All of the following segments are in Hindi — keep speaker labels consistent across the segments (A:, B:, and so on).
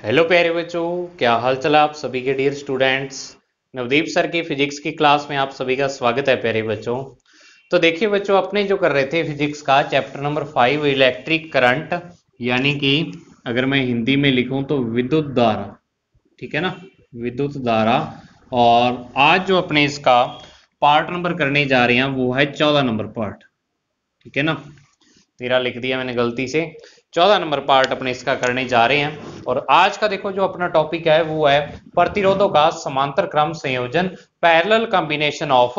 A: हेलो प्यारे बच्चों, क्या हाल चाल आप सभी के डियर स्टूडेंट्स। नवदीप सर की फिजिक्स की क्लास में आप सभी का स्वागत है प्यारे बच्चों। तो देखिए बच्चों, अपने जो कर रहे थे फिजिक्स का चैप्टर नंबर 5 इलेक्ट्रिक करंट, यानी कि अगर मैं हिंदी में लिखूं तो विद्युत धारा, ठीक है ना, विद्युत धारा। और आज जो अपने इसका पार्ट नंबर करने जा रहे हैं वो है 14 नंबर पार्ट, ठीक है ना। 13 लिख दिया मैंने गलती से। 14 नंबर पार्ट अपने इसका करने जा रहे हैं। और आज का देखो जो अपना टॉपिक है वो है प्रतिरोधों का समांतर क्रम संयोजन, पैरेलल कॉम्बिनेशन ऑफ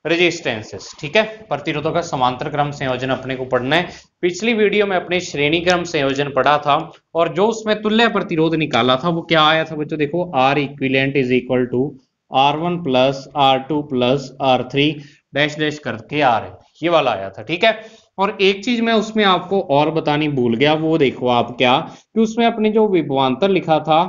A: रेजिस्टेंसेस। ठीक है, प्रतिरोधों का समांतर क्रम संयोजन अपने को पढ़ना है। पिछली वीडियो में अपने श्रेणी क्रम संयोजन पढ़ा था और जो उसमें तुल्य प्रतिरोध निकाला था वो क्या आया था बच्चों, देखो R equivalent is equal to R1 plus R2 plus R3 dash dash करके आ रहे, ये वाला आया था। ठीक है, और एक चीज मैं उसमें आपको और बतानी भूल गया, वो देखो आप क्या, कि उसमें अपने जो विभवांतर लिखा था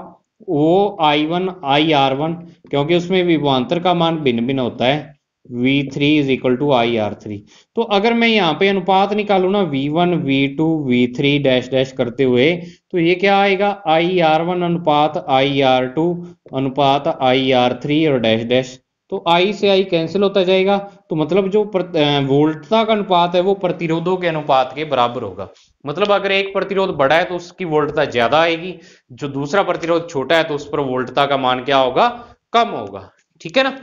A: वो I1 IR1, क्योंकि उसमें विभवांतर का मान भिन्न भिन्न होता है, V3 is equal to IR3। तो अगर मैं यहाँ पे अनुपात निकालू ना V1 V2 V3 dash dash करते हुए, तो ये क्या आएगा, IR1 अनुपात IR2 अनुपात IR3 और डैश डैश। तो आई से आई कैंसिल होता जाएगा, तो मतलब जो वोल्टता का अनुपात है वो प्रतिरोधों के अनुपात के बराबर होगा। मतलब अगर एक प्रतिरोध बड़ा है तो उसकी वोल्टता ज्यादा आएगी, जो दूसरा प्रतिरोध छोटा है तो उस पर वोल्टता का मान क्या होगा, कम होगा। ठीक है ना।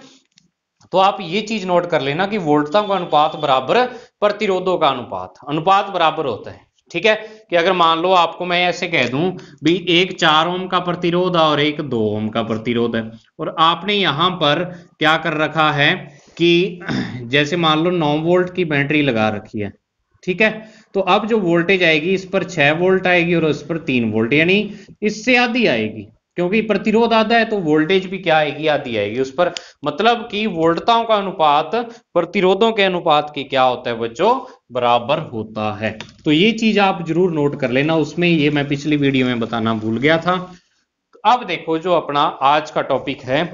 A: तो आप ये चीज नोट कर लेना कि वोल्टता का अनुपात बराबर प्रतिरोधों का अनुपात, अनुपात बराबर होता है। ठीक है, कि अगर मान लो आपको मैं ऐसे कह दूं भी एक 4 ओम का प्रतिरोध और एक 2 ओम का प्रतिरोध है, और आपने यहां पर क्या कर रखा है कि जैसे मान लो 9 वोल्ट की बैटरी लगा रखी है। ठीक है, तो अब जो वोल्टेज आएगी इस पर 6 वोल्ट आएगी और इस पर 3 वोल्ट, यानी इससे आधी आएगी, क्योंकि प्रतिरोध आधा है तो वोल्टेज भी क्या आएगी, आधी आएगी उस पर। मतलब कि वोल्टताओं का अनुपात प्रतिरोधों के अनुपात के क्या होता है बच्चों, बराबर होता है। तो ये चीज आप जरूर नोट कर लेना, उसमें ये मैं पिछली वीडियो में बताना भूल गया था। अब देखो जो अपना आज का टॉपिक है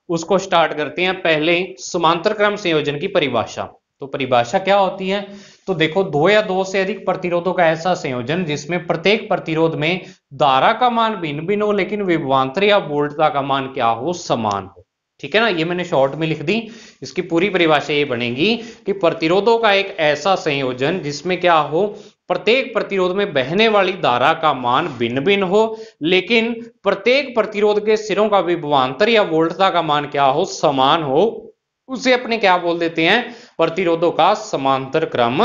A: उसको स्टार्ट करते हैं। पहले समांतर क्रम संयोजन की परिभाषा। तो परिभाषा क्या होती है, तो देखो दो या दो से अधिक प्रतिरोधों का ऐसा संयोजन जिसमें प्रत्येक प्रतिरोध में धारा का मान भिन्न भिन्न हो लेकिन विभवांतर या वोल्टता का मान क्या हो, समान हो। ठीक है ना, ये मैंने शॉर्ट में लिख दी। इसकी पूरी परिभाषा ये बनेगी कि प्रतिरोधों का एक ऐसा संयोजन जिसमें क्या हो, प्रत्येक प्रतिरोध में बहने वाली धारा का मान भिन्न भिन्न हो लेकिन प्रत्येक प्रतिरोध के सिरों का विभवांतर या वोल्टता का मान क्या हो, समान हो, उसे अपने क्या बोल देते हैं, प्रतिरोधों का समांतर क्रम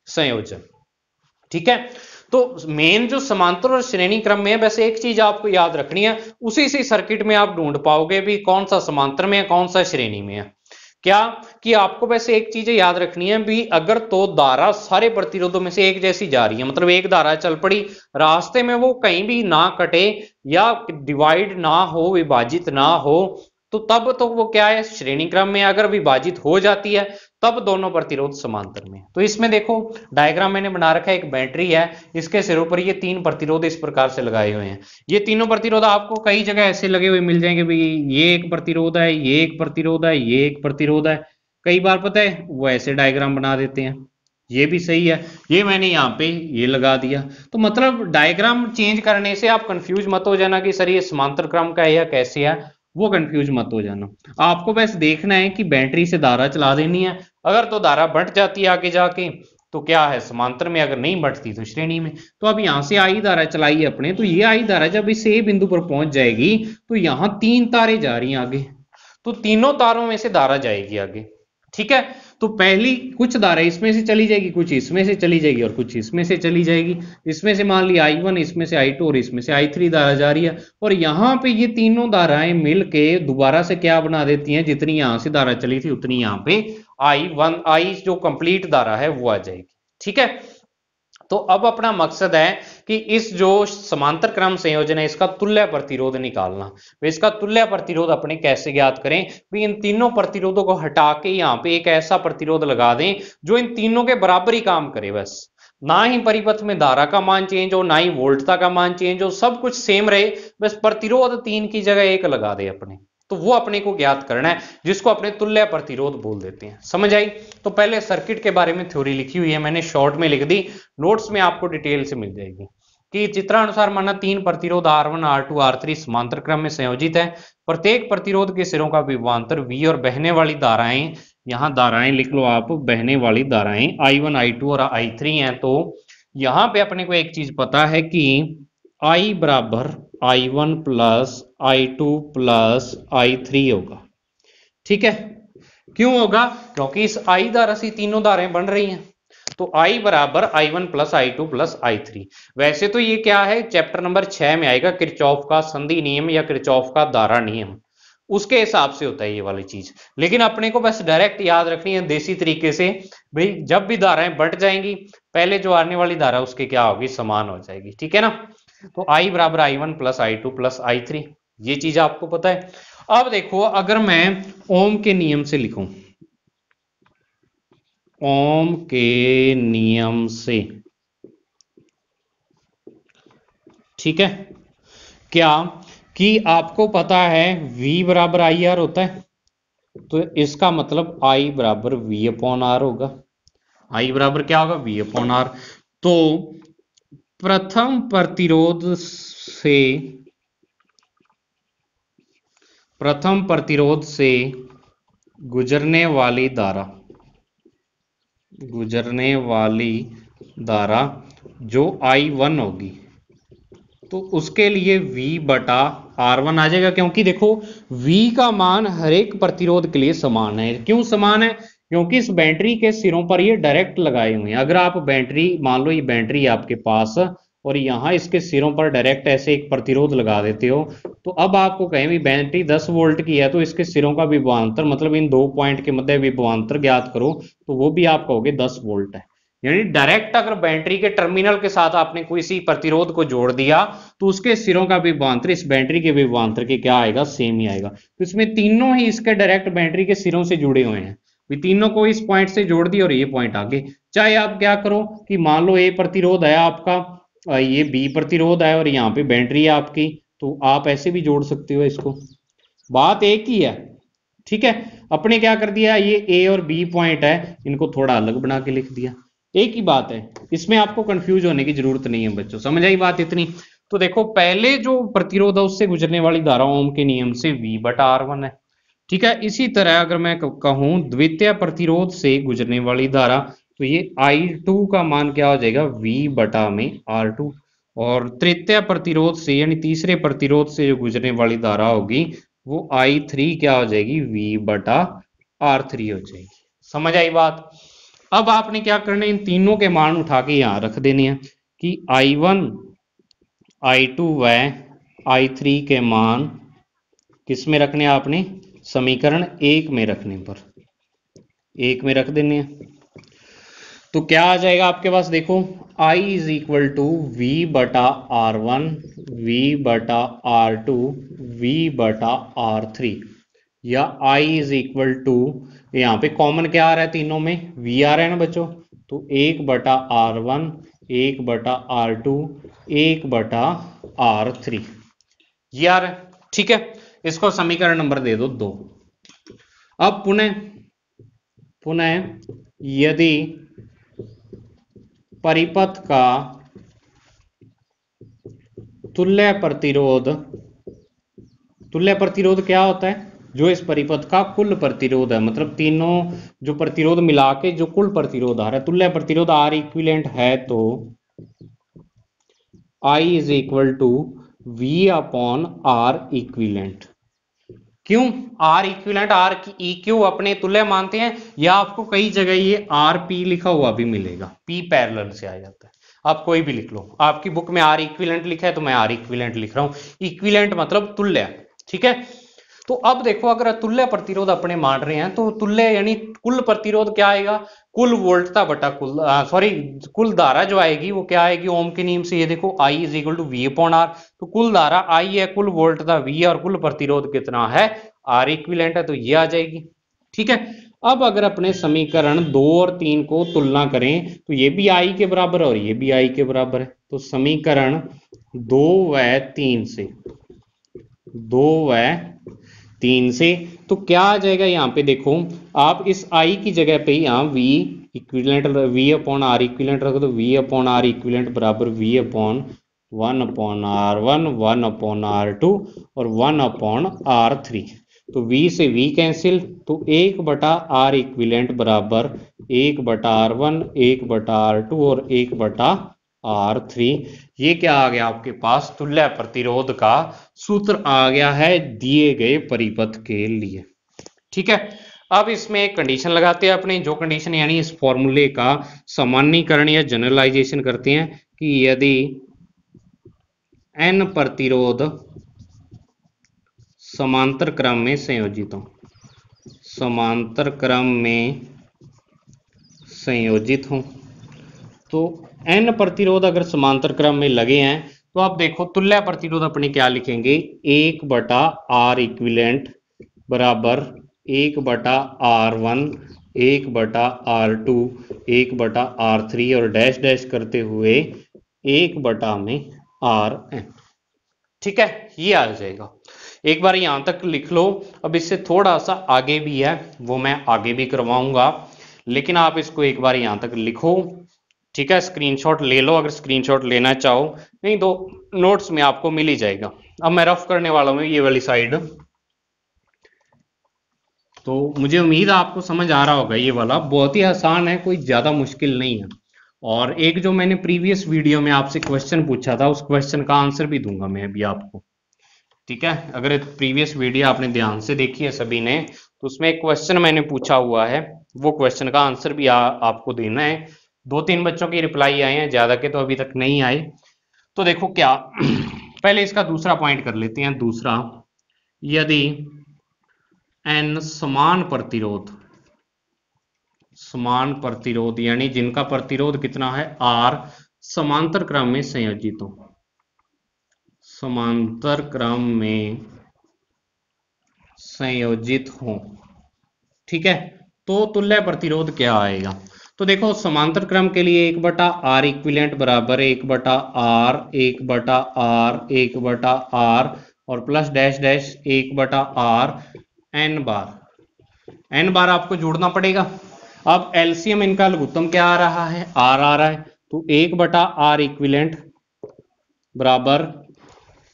A: संयोजन। ठीक है, तो मेन जो समांतर और श्रेणी क्रम में है, वैसे एक चीज आपको याद रखनी है, उसी से सर्किट में आप ढूंढ पाओगे भी कौन सा समांतर में है कौन सा श्रेणी में है। क्या कि आपको वैसे एक चीज याद रखनी है भी, अगर तो धारा सारे प्रतिरोधों में से एक जैसी जा रही है, मतलब एक धारा चल पड़ी, रास्ते में वो कहीं भी ना कटे या डिवाइड ना हो, विभाजित ना हो, तो तब तो वो क्या है, श्रेणी क्रम में। अगर विभाजित हो जाती है तब दोनों प्रतिरोध समांतर में। तो इसमें देखो डायग्राम मैंने बना रखा है, एक बैटरी है, इसके सिरों पर ये 3 प्रतिरोध इस प्रकार से लगाए हुए हैं। ये तीनों प्रतिरोध आपको कई जगह ऐसे लगे हुए मिल जाएंगे भाई, ये एक प्रतिरोध है, ये एक प्रतिरोध है, ये एक प्रतिरोध है। कई बार पता है वो ऐसे डायग्राम बना देते हैं, ये भी सही है, ये मैंने यहाँ पे ये लगा दिया। तो मतलब डायग्राम चेंज करने से आप कंफ्यूज मत हो जाना कि सर ये समांतर क्रम का है या कैसे है, वो कंफ्यूज मत हो जाना। आपको बस देखना है कि बैटरी से धारा चला देनी है, अगर तो धारा बढ़ जाती है आगे जाके तो क्या है, समांतर में, अगर नहीं बढ़ती तो श्रेणी में। तो अब यहां से आई धारा चलाई है अपने, तो ये आई धारा जब इस ए बिंदु पर पहुंच जाएगी तो यहां 3 तारे जा रही हैं आगे, तो तीनों तारों में से धारा जाएगी आगे। ठीक है, तो पहली कुछ धारा इसमें से चली जाएगी, कुछ इसमें से चली जाएगी और कुछ इसमें से चली जाएगी। इसमें से मान लिया I1, इसमें से I2 और इसमें से I3 धारा जा रही है। और यहां पे ये तीनों धाराएं मिलके दोबारा से क्या बना देती हैं, जितनी यहां से धारा चली थी उतनी यहां पे I जो कंप्लीट धारा है वो आ जाएगी। ठीक है, तो अब अपना मकसद है कि इस जो समांतर क्रम संयोजन है इसका तुल्य प्रतिरोध निकालना। तो इसका तुल्य प्रतिरोध अपने कैसे ज्ञात करें, भी इन तीनों प्रतिरोधों को हटा के यहाँ पे एक ऐसा प्रतिरोध लगा दें जो इन तीनों के बराबर ही काम करे, बस ना ही परिपथ में धारा का मान चेंज हो, ना ही वोल्टता का मान चेंज हो, सब कुछ सेम रहे, बस प्रतिरोध 3 की जगह 1 लगा दे अपने। तो वो अपने को ज्ञात करना है, जिसको अपने तुल्य प्रतिरोध बोल देते हैं। समझ आई। तो पहले सर्किट के बारे में थ्योरी लिखी हुई है मैंने, शॉर्ट में लिख दी, नोट्स में आपको डिटेल से मिल जाएगी कि चित्रानुसार माना 3 प्रतिरोध R1 R2 R3 समांतर क्रम में संयोजित है। प्रत्येक प्रतिरोध के सिरों का विभवांतर V और बहने वाली धाराएं, यहां धाराएं लिख लो आप, बहने वाली धाराएं I1 I2 और I3 हैं। तो यहां पे अपने को एक चीज पता है कि I बराबर I1 plus I2 plus I3 होगा। ठीक है, क्यों होगा? क्योंकि इस I धारा से तीनों धाराएं बन रही हैं। तो I बराबर I1 plus I2 plus I3। वैसे तो ये क्या है, चैप्टर नंबर 6 में आएगा किरचॉफ का संधि नियम या किरचॉफ का धारा नियम, उसके हिसाब से होता है ये वाली चीज। लेकिन अपने को बस डायरेक्ट याद रखनी है देसी तरीके से, भाई जब भी धाराएं बंट जाएंगी पहले जो आने वाली धारा उसके क्या होगी, समान हो जाएगी। ठीक है ना। तो I बराबर I1 plus I2 plus I3, ये चीज आपको पता है। अब देखो अगर मैं ओम के नियम से लिखूं, ओम के नियम से, ठीक है, क्या कि आपको पता है V बराबर आई आर होता है, तो इसका मतलब I बराबर V अपॉन आर होगा। I बराबर क्या होगा, V अपॉन आर। तो प्रथम प्रतिरोध से गुजरने वाली धारा जो I1 होगी, तो उसके लिए V बटा R1 आ जाएगा। क्योंकि देखो V का मान हर एक प्रतिरोध के लिए समान है। क्यों समान है? क्योंकि इस बैटरी के सिरों पर ये डायरेक्ट लगाए हुए हैं। अगर आप बैटरी, मान लो ये बैटरी है आपके पास और यहां इसके सिरों पर डायरेक्ट ऐसे एक प्रतिरोध लगा देते हो, तो अब आपको कहें भी बैटरी 10 वोल्ट की है तो इसके सिरों का विभवांतर, मतलब इन दो पॉइंट के मध्य विभवांतर ज्ञात करो, तो वो भी आप कहोगे 10 वोल्ट है। यानी डायरेक्ट अगर बैटरी के टर्मिनल के साथ आपने कोई सी प्रतिरोध को जोड़ दिया तो उसके सिरों का विभवांतर इस बैटरी के विभवांतर के क्या आएगा, सेम ही आएगा। तो इसमें तीनों ही इसके डायरेक्ट बैटरी के सिरों से जुड़े हुए हैं, तीनों को इस पॉइंट से जोड़ दिया और ये पॉइंट आगे। चाहे आप क्या करो कि मान लो ए प्रतिरोध है आपका, ये बी प्रतिरोध है और यहाँ पे बैटरी है आपकी, तो आप ऐसे भी जोड़ सकते हो इसको, बात एक ही है। ठीक है, अपने क्या कर दिया, ये ए और बी पॉइंट है, इनको थोड़ा अलग बना के लिख दिया, एक ही बात है। इसमें आपको कंफ्यूज होने की जरूरत नहीं है बच्चों, समझ आई बात इतनी। तो देखो पहले जो प्रतिरोध है उससे गुजरने वाली धारा ओम के नियम से V बटा R1 है। ठीक है, इसी तरह अगर मैं कहूं द्वितीय प्रतिरोध से गुजरने वाली धारा, तो ये I2 का मान क्या हो जाएगा, V बटा में R2। और तृतीय प्रतिरोध से यानी तीसरे प्रतिरोध से जो गुजरने वाली धारा होगी वो I3 क्या हो जाएगी, V बटा R3 हो जाएगी। समझ आई बात। अब आपने क्या करना है, इन तीनों के मान उठा के यहां रख देने हैं कि I1 I2 व I3 के मान किस में रखने, आपने समीकरण 1 में रखने पर 1 में रख देने हैं। तो क्या आ जाएगा आपके पास, देखो I is equal to V बटा R1 V बटा R2 V बटा R3, या I इज इक्वल टू, यहाँ पे कॉमन क्या आ रहा है, तीनों में V आ रहा है ना बच्चों, तो 1 बटा R1 1 बटा R2 1 बटा R3 ये आ रहा है। ठीक है, इसको समीकरण नंबर दे दो 2। अब पुनः यदि परिपथ का तुल्य प्रतिरोध क्या होता है, जो इस परिपथ का कुल प्रतिरोध है, मतलब तीनों जो प्रतिरोध मिला के जो कुल प्रतिरोध आ रहा है, तुल्य प्रतिरोध R इक्विवेलेंट है, तो I is equal to V upon R equivalent. क्यों R इक्विवेलेंट, R की ई क्यू अपने तुल्य मानते हैं, या आपको कई जगह ये RP लिखा हुआ भी मिलेगा, P पैरेलल से आ जाता है, आप कोई भी लिख लो। आपकी बुक में R इक्विवेलेंट लिखा है तो मैं R इक्विवेलेंट लिख रहा हूं, इक्विवेलेंट मतलब तुल्य। ठीक है, तो अब देखो अगर तुल्य प्रतिरोध अपने मान रहे हैं तो तुल्य यानी कुल प्रतिरोध क्या आएगा, कुल वोल्टता बटा कुल धारा जो आएगी वो क्या आएगी ओम के नियम से, ये देखो I is equal to V upon R, तो कुल धारा I है, कुल वोल्टता V और कुल प्रतिरोध कितना है R इक्विवेलेंट है, तो ये आ जाएगी। ठीक है, अब अगर अपने समीकरण 2 और 3 को तुलना करें तो ये भी I के बराबर है और ये भी I के बराबर है, तो समीकरण 2 व 3 से तो क्या आ जाएगा, यहाँ पे देखो आप इस I की जगह पे यहाँ V equivalent V upon R equivalent रख दो, V अपॉन R इक्विवेलेंट बराबर V अपॉन 1/R1, 1/R2 और 1/R3। तो V से V कैंसिल, तो 1/R इक्विलेंट बराबर 1/R1, 1/R2 और 1/R3। ये क्या आ गया आपके पास, तुल्य प्रतिरोध का सूत्र आ गया है दिए गए परिपथ के लिए। ठीक है, अब इसमें एक कंडीशन लगाते हैं अपने, जो कंडीशन यानी इस फॉर्मूले का सामान्यीकरण या जनरलाइजेशन करते हैं कि यदि n प्रतिरोध समांतर क्रम में संयोजित हो, समांतर क्रम में संयोजित हो, तो n प्रतिरोध अगर समांतर क्रम में लगे हैं तो आप देखो तुल्य प्रतिरोध अपने क्या लिखेंगे, 1/R इक्विलेंट बराबर 1/R1, 1/R2, 1/R3 और डैश डैश करते हुए 1/Rn। ठीक है, ये आ जाएगा। एक बार यहां तक लिख लो। अब इससे थोड़ा सा आगे भी है, वो मैं आगे भी करवाऊंगा, लेकिन आप इसको एक बार यहां तक लिखो। ठीक है, स्क्रीनशॉट ले लो अगर स्क्रीनशॉट लेना चाहो, नहीं तो नोट्स में आपको मिल ही जाएगा। अब मैं रफ करने वाला हूं ये वाली साइड, तो मुझे उम्मीद है आपको समझ आ रहा होगा। ये वाला बहुत ही आसान है, कोई ज्यादा मुश्किल नहीं है। और एक जो मैंने प्रीवियस वीडियो में आपसे क्वेश्चन पूछा था, उस क्वेश्चन का आंसर भी दूंगा मैं अभी आपको। ठीक है, अगर प्रीवियस वीडियो आपने ध्यान से देखी है सभी ने, तो उसमें एक क्वेश्चन मैंने पूछा हुआ है, वो क्वेश्चन का आंसर भी आपको देना है। 2-3 बच्चों की रिप्लाई आए हैं, ज्यादा के तो अभी तक नहीं आए। तो देखो क्या पहले इसका दूसरा पॉइंट कर लेते हैं। दूसरा, यदि n समान प्रतिरोध यानी जिनका प्रतिरोध कितना है R, समांतर क्रम में संयोजित हो, समांतर क्रम में संयोजित हो। ठीक है, तो तुल्य प्रतिरोध क्या आएगा, तो देखो समांतर क्रम के लिए 1/R इक्विलेंट बराबर 1/R, 1/R, 1/R और plus dash dash 1/R n बार आपको जोड़ना पड़ेगा। अब एलसीएम इनका लघुत्तम क्या आ रहा है, R आ रहा है, तो 1/R इक्विलेंट बराबर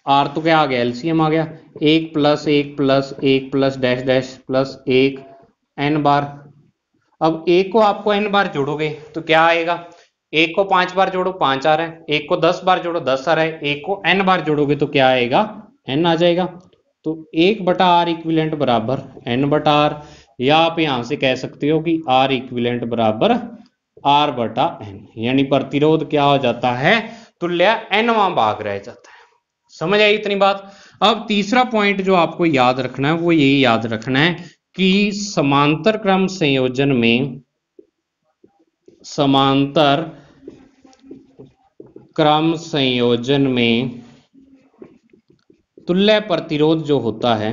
A: R तो क्या आ गया, एलसीएम आ गया, 1 + 1 + 1 + डैश डैश प्लस 1 n बार। अब 1 को आपको n बार जोड़ोगे तो क्या आएगा, 1 को 5 बार जोड़ो 5 आ रहा है, 1 को 10 बार जोड़ो 10 आ रहा है, 1 को n बार जोड़ोगे तो क्या आएगा, n आ जाएगा। तो 1/R इक्विलेंट बराबर n/R, या आप यहां से कह सकते हो कि R इक्विलेंट बराबर R/n, यानी प्रतिरोध क्या हो जाता है, तुल्य nवां भाग रह जाता है। समझ आई इतनी बात। अब तीसरा पॉइंट जो आपको याद रखना है वो यही याद रखना है कि समांतर क्रम संयोजन में, समांतर क्रम संयोजन में तुल्य प्रतिरोध जो होता है,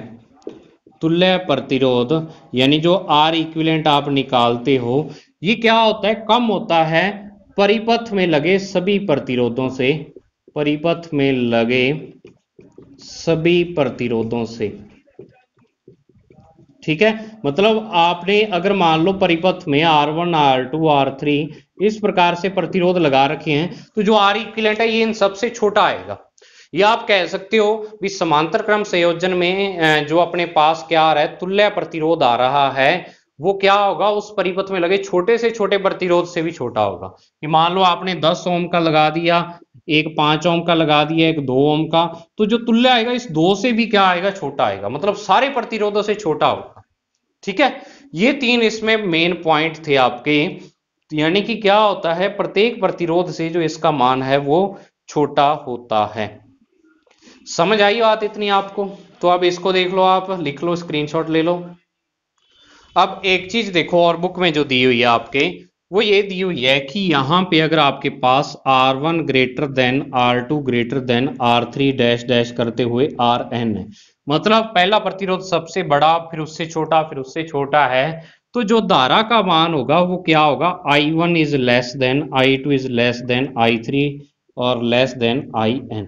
A: तुल्य प्रतिरोध यानी जो R इक्विवेलेंट आप निकालते हो, ये क्या होता है, कम होता है परिपथ में लगे सभी प्रतिरोधों से, परिपथ में लगे सभी प्रतिरोधों से। ठीक है, मतलब आपने अगर मान लो परिपथ में R1, R2, R3 इस प्रकार से प्रतिरोध लगा रखे हैं, तो जो R इक्विवेलेंट है ये इन सबसे छोटा आएगा। या आप कह सकते हो भी समांतर क्रम संयोजन में जो अपने पास क्या आ रहा है, तुल्य प्रतिरोध आ रहा है, वो क्या होगा, उस परिपथ में लगे छोटे से छोटे प्रतिरोध से भी छोटा होगा। कि मान लो आपने 10 ओम का लगा दिया, एक 5 ओम का लगा दिया, एक 2 ओम का, तो जो तुल्य आएगा इस 2 से भी क्या आएगा, छोटा आएगा, मतलब सारे प्रतिरोधों से छोटा होगा। ठीक है, ये 3 इसमें मेन पॉइंट थे आपके। यानी कि क्या होता है, प्रत्येक प्रतिरोध से जो इसका मान है वो छोटा होता है। समझ आई बात इतनी आपको। तो अब इसको देख लो, आप लिख लो, स्क्रीनशॉट ले लो। अब एक चीज देखो और बुक में जो दी हुई है आपके, वो ये दी हुई है कि यहां पे अगर आपके पास R1 greater than R2 greater than R3 dash dash करते हुए Rn है, मतलब पहला प्रतिरोध सबसे बड़ा, फिर उससे छोटा, फिर उससे छोटा है, तो जो धारा का मान होगा वो क्या होगा, I1 is less than I2 is less than I3 और लेस देन In।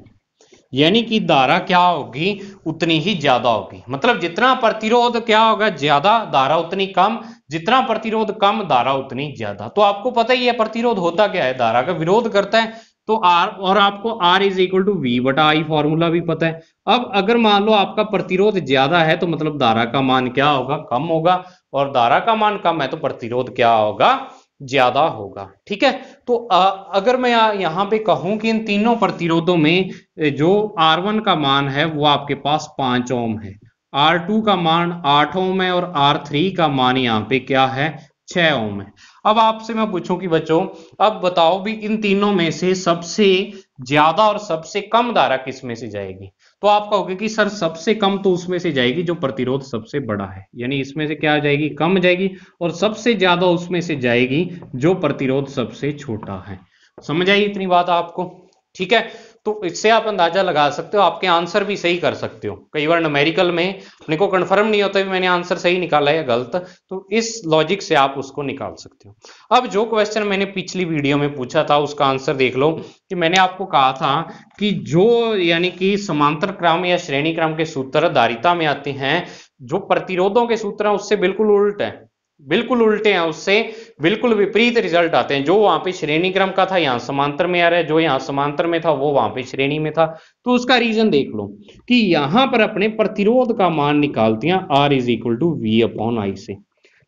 A: यानी कि धारा क्या होगी, उतनी ही ज्यादा होगी। मतलब जितना प्रतिरोध क्या होगा ज्यादा, धारा उतनी कम, जितना प्रतिरोध कम, धारा उतनी ज्यादा। तो आपको पता ही है प्रतिरोध होता क्या है, धारा का विरोध करता है। तो आर, और आपको R is equal to V बटा आई फॉर्मूला भी पता है। अब अगर मान लो आपका प्रतिरोध ज्यादा है तो मतलब धारा का मान क्या होगा, कम होगा, और धारा का मान कम है तो प्रतिरोध क्या होगा, ज्यादा होगा। ठीक है, तो अगर मैं यहां पे कहूं कि इन तीनों प्रतिरोधों में जो R1 का मान है वो आपके पास 5 ओम है, R2 का मान 8 ओम है, और R3 का मान यहाँ पे क्या है, 6 ओम है। अब आपसे मैं पूछूं कि बच्चों अब बताओ भी इन तीनों में से सबसे ज्यादा और सबसे कम धारा किस में से जाएगी। तो आप कहोगे कि सर सबसे कम तो उसमें से जाएगी जो प्रतिरोध सबसे बड़ा है, यानी इसमें से क्या जाएगी, कम जाएगी, और सबसे ज्यादा उसमें से जाएगी जो प्रतिरोध सबसे छोटा है। समझ आई इतनी बात आपको? ठीक है, तो इससे आप अंदाजा लगा सकते हो, आपके आंसर भी सही कर सकते हो। कई बार न्यूमेरिकल में अपने को कंफर्म नहीं होता भी मैंने आंसर सही निकाला या गलत, तो इस लॉजिक से आप उसको निकाल सकते हो। अब जो क्वेश्चन मैंने पिछली वीडियो में पूछा था उसका आंसर देख लो, कि मैंने आपको कहा था कि जो यानी कि समांतर क्रम या श्रेणी क्रम के सूत्र धारिता में आते हैं, जो प्रतिरोधों के सूत्र हैं उससे बिल्कुल उल्ट है, बिल्कुल उल्टे हैं, उससे बिल्कुल विपरीत रिजल्ट आते हैं। जो वहां पे श्रेणी क्रम का था यहाँ समांतर में आ रहा है, जो यहाँ समांतर में था वो वहां पे श्रेणी में था। तो उसका रीजन देख लो कि यहां पर अपने प्रतिरोध का मान निकालते हैं R is equal to V upon I से,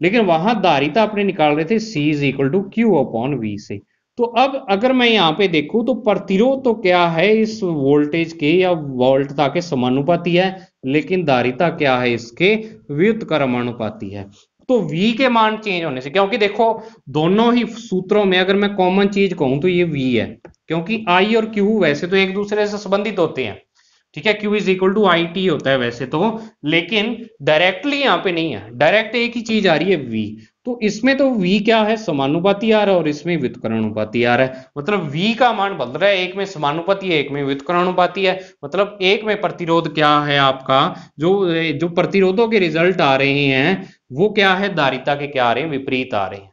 A: लेकिन वहां धारिता अपने निकाल रहे थे C is equal to Q upon V से। तो अब अगर मैं यहाँ पे देखूं तो प्रतिरोध तो क्या है इस वोल्टेज के या वोल्टता के समानुपाती है, लेकिन धारिता क्या है इसके व्युत्क्रमानुपाती है। तो V के मान चेंज होने से, क्योंकि देखो दोनों ही सूत्रों में अगर मैं कॉमन चीज कहूं तो ये V है, क्योंकि I और Q वैसे तो एक दूसरे से संबंधित होते हैं। ठीक है, Q is equal to I T होता है वैसे तो, लेकिन डायरेक्टली यहाँ पे नहीं है, डायरेक्ट एक ही चीज आ रही है V। तो इसमें तो V क्या है, समानुपाती आ रहा है, और इसमें व्युत्क्रमानुपाती आ रहा है। मतलब V का मान बदल रहा है, एक में समानुपाती है एक में व्युत्क्रमानुपाती है। मतलब एक में प्रतिरोध क्या है आपका, जो जो प्रतिरोधों के रिजल्ट आ रहे हैं वो क्या है, धारिता के क्या आ रहे हैं, विपरीत आ रहे हैं।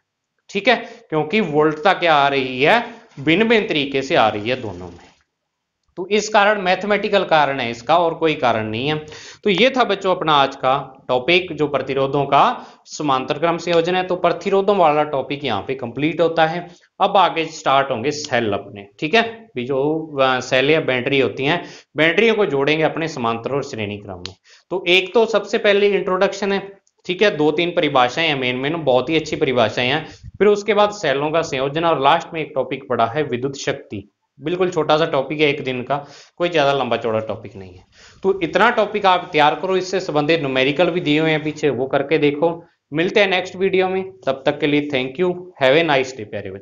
A: ठीक है, क्योंकि वोल्टता क्या आ रही है, भिन्न भिन्न तरीके से आ रही है दोनों में। तो इस कारण मैथमेटिकल कारण है इसका, और कोई कारण नहीं है। तो ये था बच्चों अपना आज का टॉपिक, जो प्रतिरोधों का समांतर क्रम संयोजन है। तो प्रतिरोधों वाला टॉपिक यहाँ पे कंप्लीट होता है। अब आगे स्टार्ट होंगे सेल अपने। ठीक है, जो सेल या बैटरी होती हैं, बैटरियों को जोड़ेंगे अपने समांतर और श्रेणी क्रम में। तो एक तो सबसे पहले इंट्रोडक्शन है, ठीक है, 2-3 परिभाषाएं हैं मेन बहुत ही अच्छी परिभाषाएं हैं। फिर उसके बाद सेलों का संयोजन, और लास्ट में एक टॉपिक पड़ा है विद्युत शक्ति। बिल्कुल छोटा सा टॉपिक है, एक दिन का, कोई ज्यादा लंबा चौड़ा टॉपिक नहीं है। तो इतना टॉपिक आप तैयार करो, इससे संबंधित न्यूमेरिकल भी दिए हुए हैं पीछे, वो करके देखो। मिलते हैं नेक्स्ट वीडियो में, तब तक के लिए thank you, have a nice day प्यारे बच्चे।